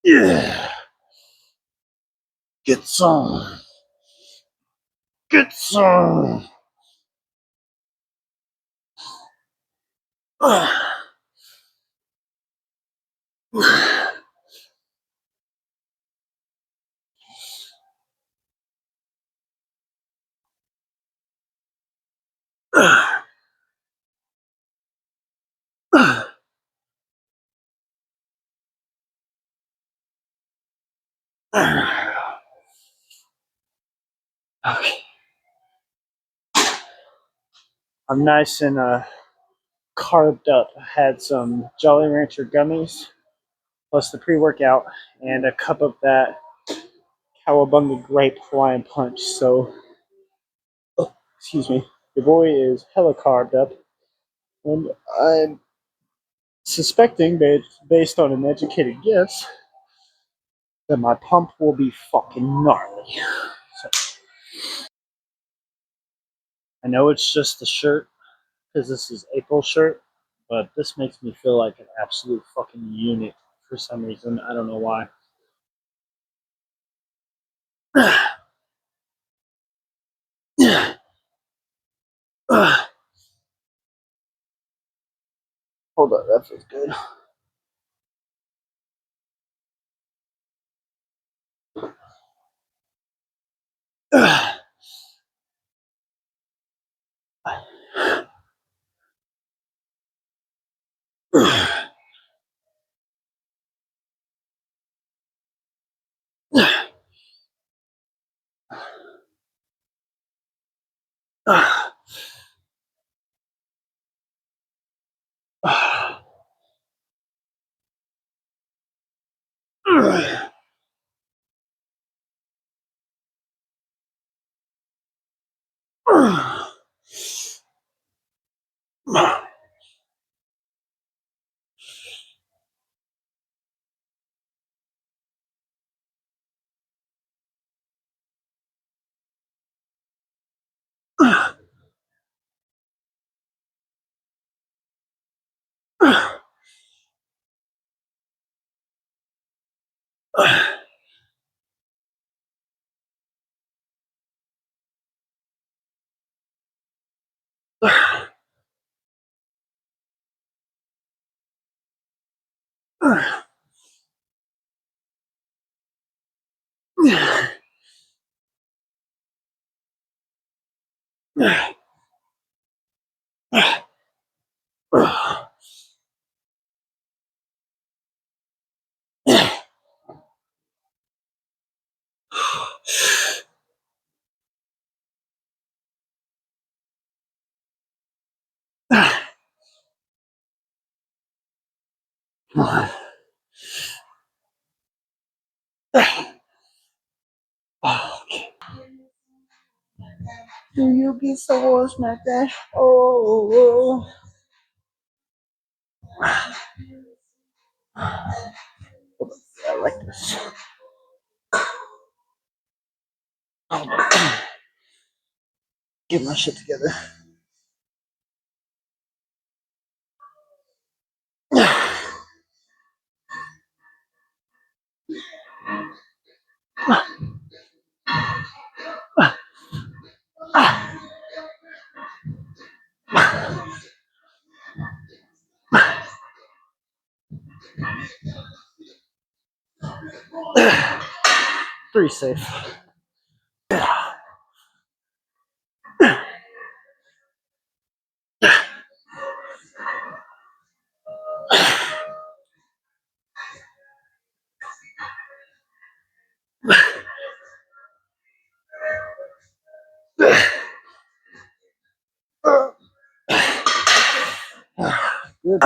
Yeah. Get some. Get some. Okay. I'm nice and carved up. I had some Jolly Rancher gummies, plus the pre-workout, and a cup of that Cowabunga grape Hawaiian punch. So, excuse me, your boy is hella carved up, and I'm suspecting, based on an educated guess, that my pump will be fucking gnarly. So, I know it's just the shirt, because this is April's shirt, but this makes me feel like an absolute fucking unit for some reason. I don't know why. Hold on, that feels good. Do you get so smack that? Oh, I like this. Get my shit together. Three safe. Good.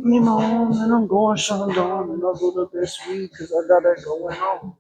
Me mom, and I'm going Sean Dawn, and I'll do the best week because I got that going on.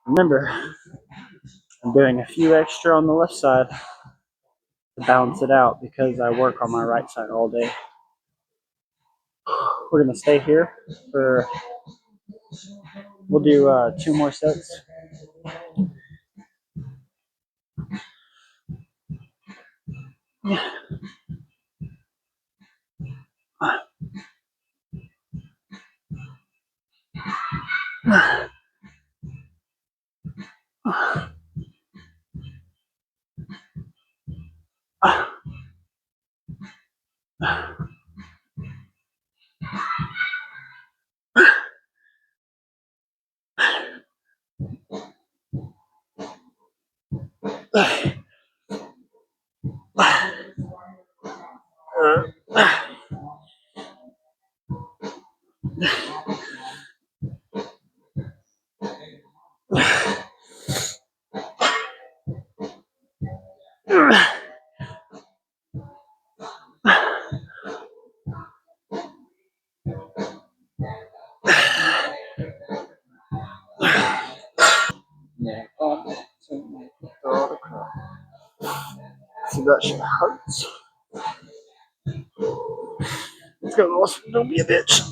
Remember, I'm doing a few extra on the left side to balance it out because I work on my right side all day. We're gonna stay here for. We'll do 2 more sets. Yeah, so that shit hurts. Let's go, Ross. Don't be a bitch.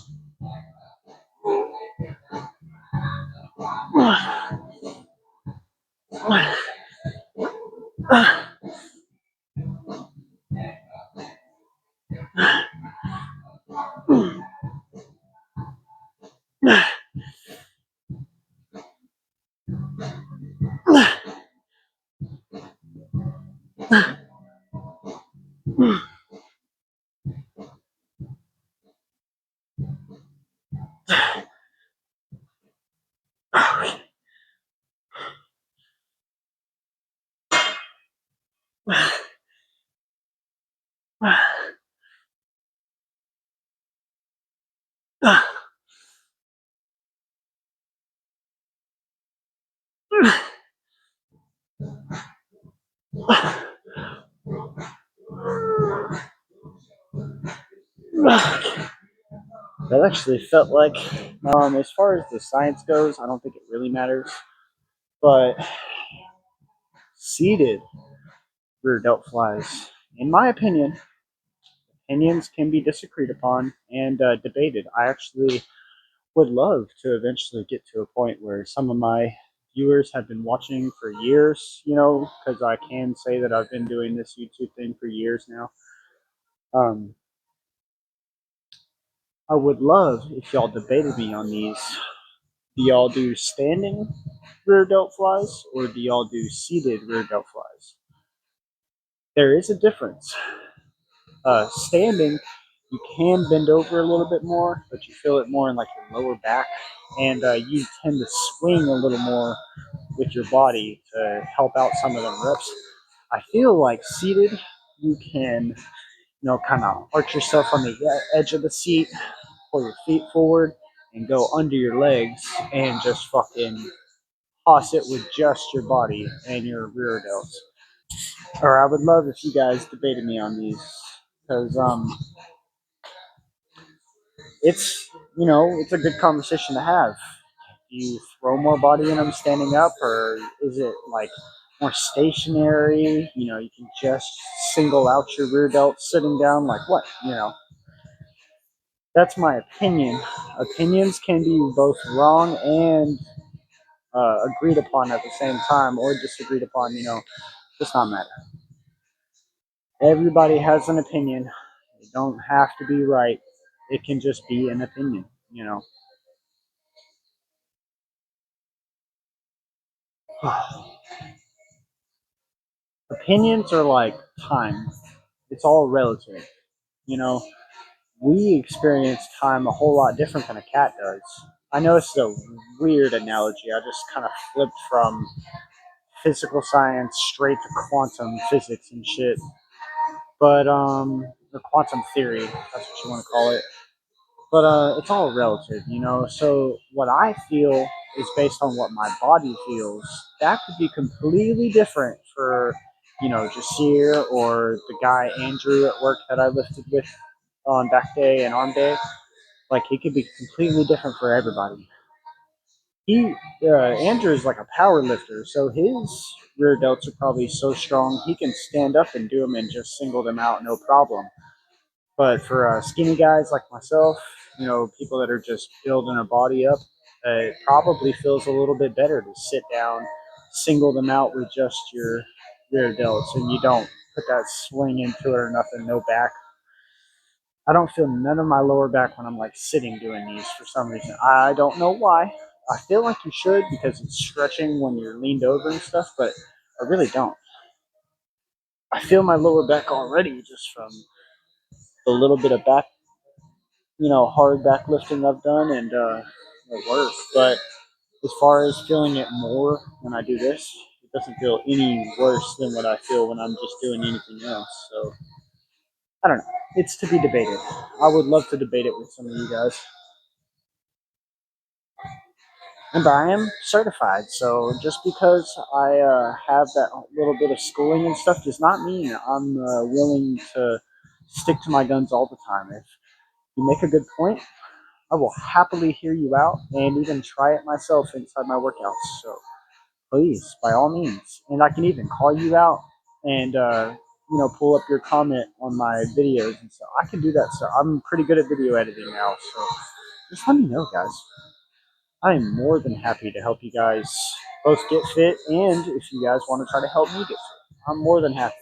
That actually felt like, as far as the science goes, I don't think it really matters. But seated rear delt flies, in my opinion, opinions can be disagreed upon and debated. I actually would love to eventually get to a point where some of my viewers have been watching for years, because I can say that I've been doing this YouTube thing for years now. Um, I would love if y'all debated me on these. Do y'all do standing rear delt flies or do y'all do seated rear delt flies? There is a difference. Standing, you can bend over a little bit more, but you feel it more in like your lower back, and you tend to swing a little more with your body to help out some of them reps. I feel like seated, you can, kind of arch yourself on the edge of the seat, pull your feet forward, and go under your legs and just fucking toss it with just your body and your rear delts. Or I would love if you guys debated me on these, because it's a good conversation to have. Do you throw more body in them standing up, or is it like more stationary? You can just single out your rear delt sitting down. Like what? That's my opinion. Opinions can be both wrong and agreed upon at the same time, or disagreed upon. Does not matter. Everybody has an opinion. It don't have to be right. It can just be an opinion. Opinions are like time. It's all relative. You know, we experience time a whole lot different than a cat does. I know it's a weird analogy. I just kind of flipped from physical science straight to quantum physics and shit. But or quantum theory, that's what you want to call it. But it's all relative, you know. So what I feel is based on what my body feels. That could be completely different for, you know, Jasir or the guy Andrew at work that I lifted with on back day and arm day. Like he could be completely different for everybody. He Andrew's like a power lifter, so his rear delts are probably so strong he can stand up and do them and just single them out no problem. But for skinny guys like myself, you know, people that are just building a body up, it probably feels a little bit better to sit down, single them out with just your rear delts, and you don't put that swing into it or nothing, no back. I don't feel none of my lower back when I'm like sitting doing these for some reason. I don't know why. I feel like you should because it's stretching when you're leaned over and stuff, but I really don't. I feel my lower back already just from the little bit of back, you know, hard back lifting I've done and it works. But as far as feeling it more when I do this, it doesn't feel any worse than what I feel when I'm just doing anything else. So I don't know. It's to be debated. I would love to debate it with some of you guys. And I am certified, so just because I have that little bit of schooling and stuff does not mean I'm willing to stick to my guns all the time. If you make a good point, I will happily hear you out and even try it myself inside my workouts. So please, by all means, and I can even call you out and you know, pull up your comment on my videos and stuff. I can do that. So I'm pretty good at video editing now. So just let me know, guys. I am more than happy to help you guys both get fit, and if you guys want to try to help me get fit, I'm more than happy.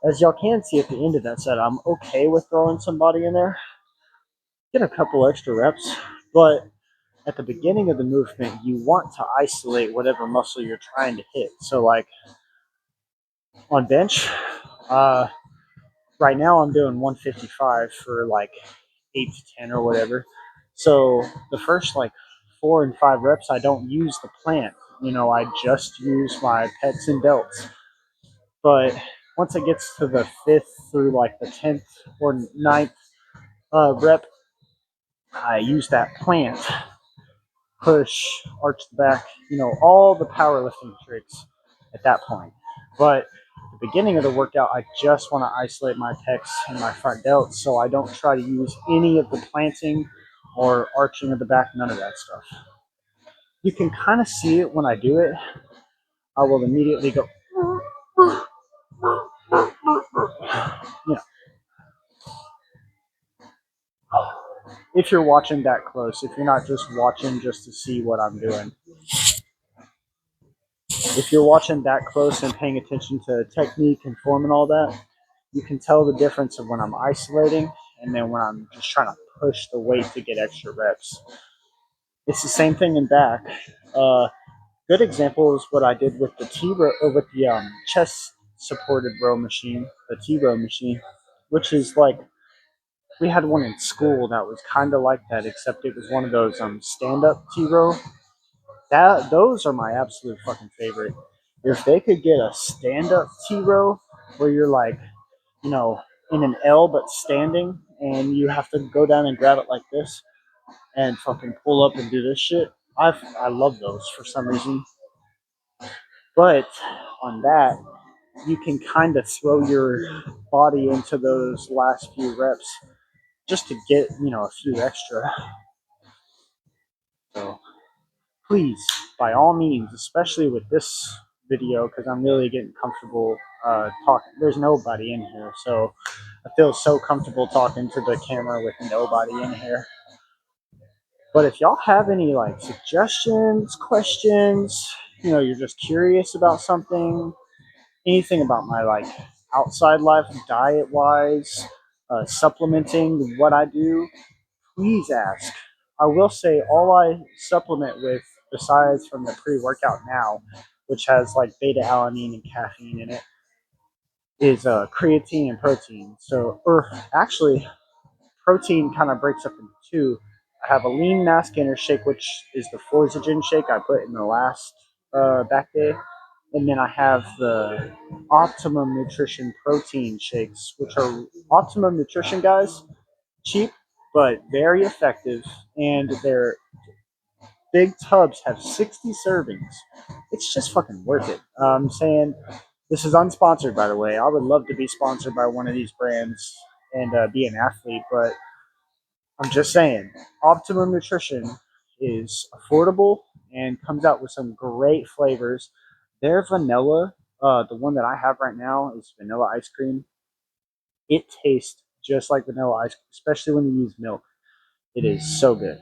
As y'all can see at the end of that set, I'm okay with throwing somebody in there. Get a couple extra reps, but at the beginning of the movement, you want to isolate whatever muscle you're trying to hit. So, like on bench, uh, right now I'm doing 155 for like 8 to 10 or whatever. So the first like 4 and 5 reps, I don't use the plant. You know, I just use my pets and delts. But once it gets to the fifth through like the 10th or ninth rep, I use that plant, push, arch the back, you know, all the powerlifting tricks at that point. But at the beginning of the workout, I just want to isolate my pecs and my front delts, so I don't try to use any of the planting or arching of the back, none of that stuff. You can kind of see it when I do it. I will immediately go, you know, if you're watching that close, if you're not just watching just to see what I'm doing. If you're watching that close and paying attention to technique and form and all that, you can tell the difference of when I'm isolating and then when I'm just trying to push the weight to get extra reps. It's the same thing in back. Good example is what I did with the T row or with the chest supported row machine, the T row machine, which is like we had one in school that was kind of like that, except it was one of those stand up T row. That those are my absolute fucking favorite. If they could get a stand up T row where you're like, you know, in an L but standing and you have to go down and grab it like this and fucking pull up and do this shit. I love those for some reason. But on that, you can kind of throw your body into those last few reps just to get, you know, a few extra. So please, by all means, especially with this video, because I'm really getting comfortable talking. There's nobody in here, so I feel so comfortable talking to the camera with nobody in here. But if y'all have any like suggestions, questions, you're just curious about something, anything about my like outside life, diet wise, supplementing what I do, please ask. I will say all I supplement with, besides from the pre workout now, which has like beta alanine and caffeine in it, is creatine and protein. So, or actually, protein kind of breaks up into two. I have a lean mass gainer shake, which is the Forzagen shake I put in the last back day. And then I have the Optimum Nutrition protein shakes, which are Optimum Nutrition, guys. Cheap, but very effective. And their big tubs have 60 servings. It's just fucking worth it. I'm saying this is unsponsored, by the way. I would love to be sponsored by one of these brands and be an athlete, but I'm just saying, Optimum Nutrition is affordable and comes out with some great flavors. Their vanilla, the one that I have right now, is vanilla ice cream. It tastes just like vanilla ice cream, especially when you use milk. It is so good.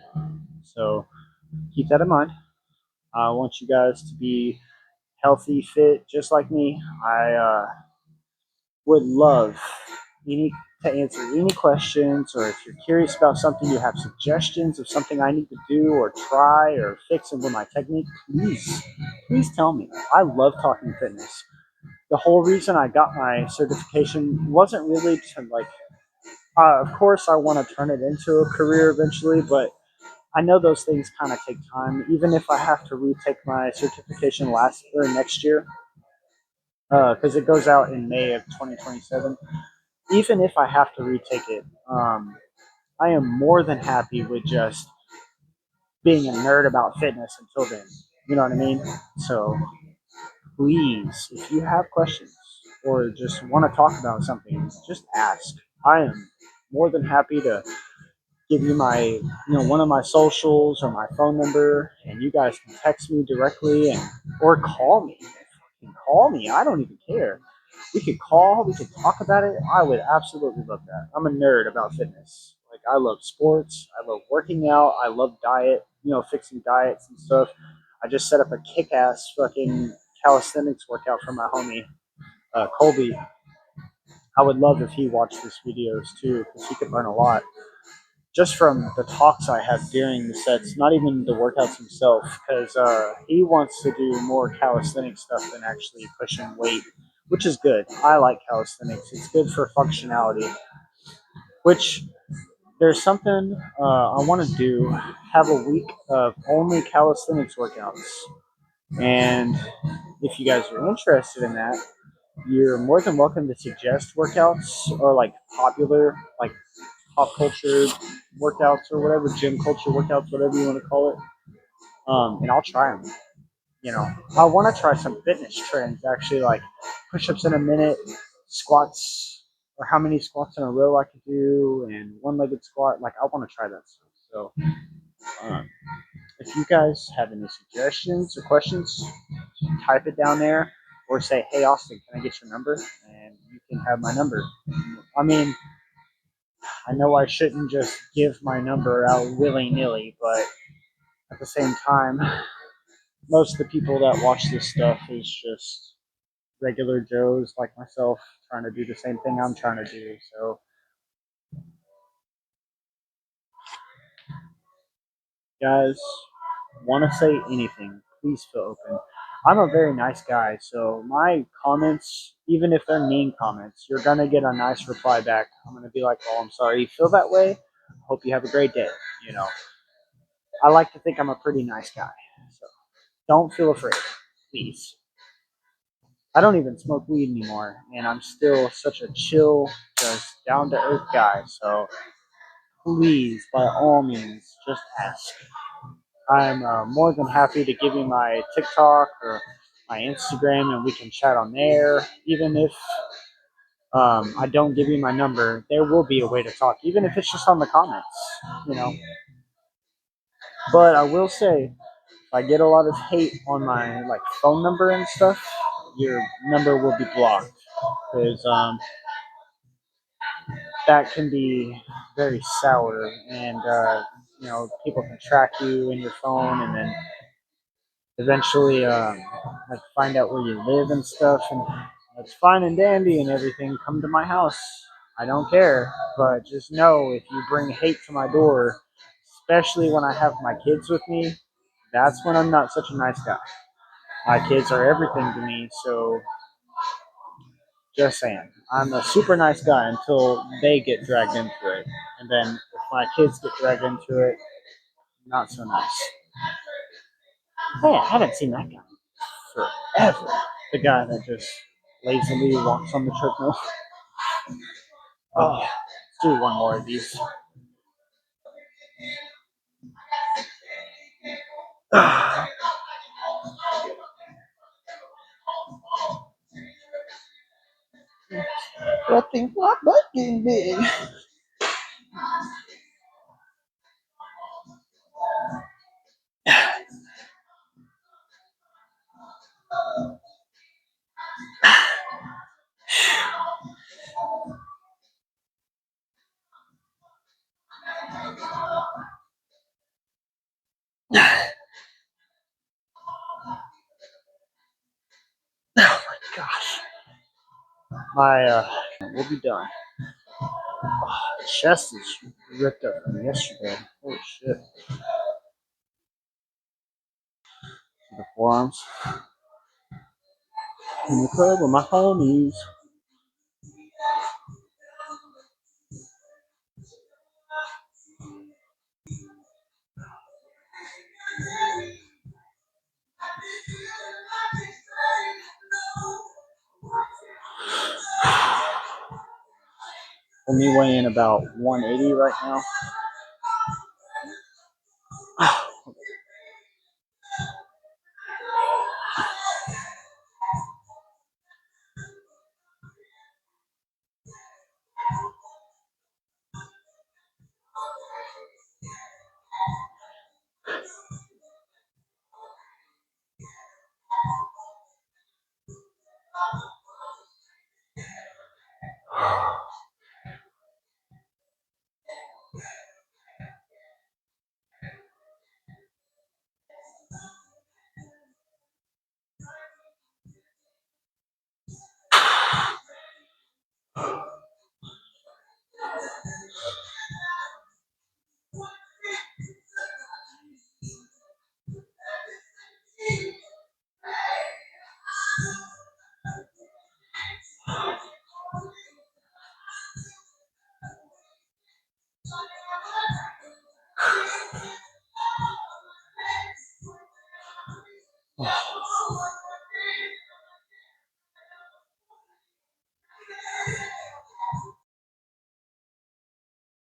So keep that in mind. I want you guys to be healthy, fit, just like me. I would love any to answer any questions, or if you're curious about something, you have suggestions of something I need to do or try or fix with my technique, please tell me. I love talking fitness. The whole reason I got my certification wasn't really to like, of course I want to turn it into a career eventually, but I know those things kind of take time. Even if I have to retake my certification last or next year, because it goes out in May of 2027. Even if I have to retake it, I am more than happy with just being a nerd about fitness until then. You know what I mean? So please, if you have questions or just want to talk about something, just ask. I am more than happy to give you my, one of my socials or my phone number, and you guys can text me directly and or call me. Call me. I don't even care. We could call. We could talk about it. I would absolutely love that. I'm a nerd about fitness. Like I love sports. I love working out. I love diet. Fixing diets and stuff. I just set up a kick-ass fucking calisthenics workout for my homie Colby. I would love if he watched these videos too, because he could learn a lot just from the talks I have during the sets, not even the workouts himself, because he wants to do more calisthenic stuff than actually pushing weight, which is good. I like calisthenics. It's good for functionality, which there's something I want to do, have a week of only calisthenics workouts. And if you guys are interested in that, you're more than welcome to suggest workouts or like popular, like pop culture workouts or whatever, gym culture workouts, whatever you want to call it. And I'll try them. I want to try some fitness trends actually, like push-ups in a minute, squats, or how many squats in a row I could do, and one-legged squat. Like I want to try that stuff. So, um, if you guys have any suggestions or questions, type it down there, or say, "Hey Austin, can I get your number?" And you can have my number. I mean, I know I shouldn't just give my number out willy nilly, but at the same time, most of the people that watch this stuff is just regular Joes like myself trying to do the same thing I'm trying to do. So, guys, want to say anything, please feel open. I'm a very nice guy, so my comments, even if they're mean comments, you're going to get a nice reply back. I'm going to be like, "Oh, I'm sorry you feel that way. Hope you have a great day." You know, I like to think I'm a pretty nice guy. So, don't feel afraid, please. I don't even smoke weed anymore, and I'm still such a chill, just down to earth guy. So please, by all means, just ask. I'm more than happy to give you my TikTok or my Instagram, and we can chat on there. Even if I don't give you my number, there will be a way to talk, even if it's just on the comments, you know. But I will say, if I get a lot of hate on my like phone number and stuff, your number will be blocked because that can be very sour, and people can track you in your phone, and then eventually like find out where you live and stuff, and that's fine and dandy and everything. Come to my house, I don't care, but just know if you bring hate to my door, especially when I have my kids with me, that's when I'm not such a nice guy. My kids are everything to me, so just saying. I'm a super nice guy until they get dragged into it. And then if my kids get dragged into it, not so nice. Hey, I haven't seen that guy forever. The guy that just lazily walks on the treadmill. Oh, let's do one more of these. I think my butt getting big. Oh my gosh. We'll be done. Oh, the chest is ripped up from yesterday. Holy shit. The forearms. In the club with my homies. Me weighing in about 180 right now.